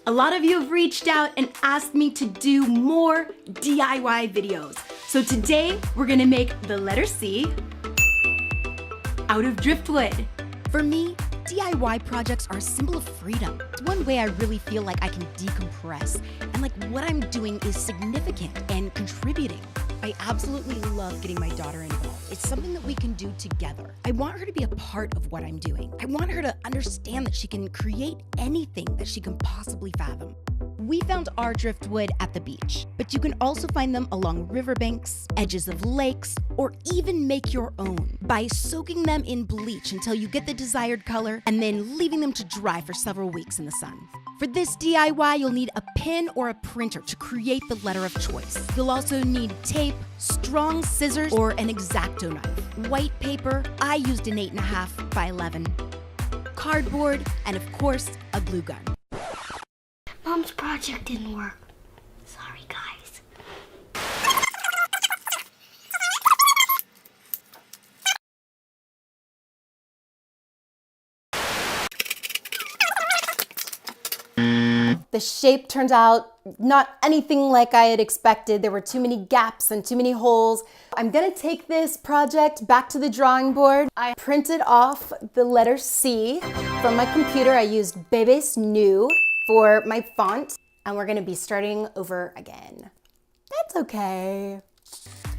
A lot of you have reached out and asked me to do more DIY videos. So today we're gonna make the letter C out of driftwood. For me, DIY projects are a symbol of freedom. It's one way I really feel like I can decompress and like what I'm doing is significant and contributing. I absolutely love getting my daughter involved. It's something that we can do together. I want her to be a part of what I'm doing. I want her to understand that she can create anything that she can possibly fathom. We found our driftwood at the beach, but you can also find them along riverbanks, edges of lakes, or even make your own by soaking them in bleach until you get the desired color and then leaving them to dry for several weeks in the sun. For this DIY, you'll need a pen or a printer to create the letter of choice. You'll also need tape, strong scissors, or an X-Acto knife, white paper, I used an 8.5 by 11, cardboard, and of course, a glue gun. Mom's project didn't work. Sorry, guys. The shape turned out not anything like I had expected. There were too many gaps and too many holes. I'm gonna take this project back to the drawing board. I printed off the letter C from my computer. I used Bebes New for my font, and we're gonna be starting over again. That's okay.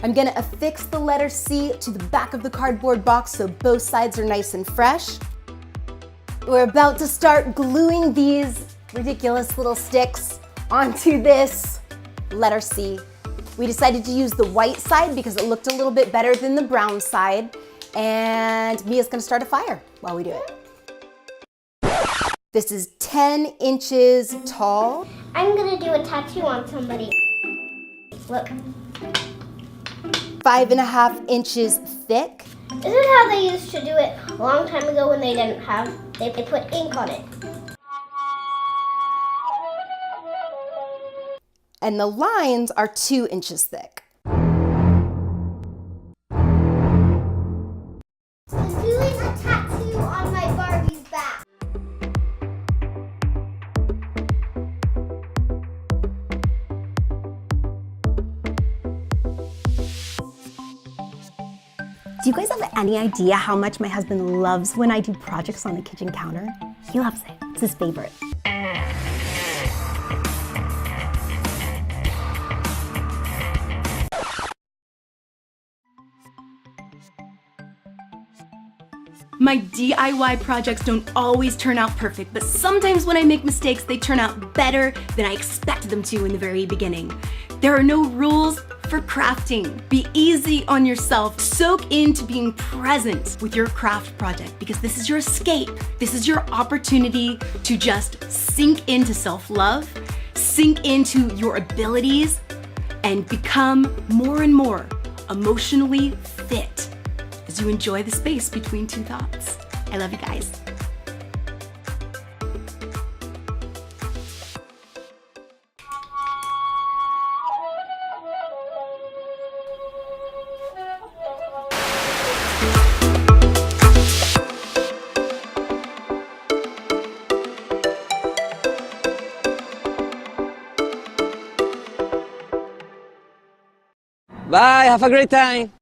I'm gonna affix the letter C to the back of the cardboard box so both sides are nice and fresh. We're about to start gluing these ridiculous little sticks onto this letter C. We decided to use the white side because it looked a little bit better than the brown side, and Mia's gonna start a fire while we do it. This is 10 inches tall. I'm gonna do a tattoo on somebody. Look. 5.5 inches thick. This is how they used to do it a long time ago when they didn't have, they put ink on it. And the lines are 2 inches thick. I'm doing a tattoo on my Barbie's back. Do you guys have any idea how much my husband loves when I do projects on the kitchen counter? He loves it. It's his favorite. My DIY projects don't always turn out perfect, but sometimes when I make mistakes, they turn out better than I expected them to in the very beginning. There are no rules for crafting. Be easy on yourself. Soak into being present with your craft project because this is your escape. This is your opportunity to just sink into self-love, sink into your abilities, and become more and more emotionally fit as you enjoy the space between two thoughts. I love you guys. Bye, have a great time.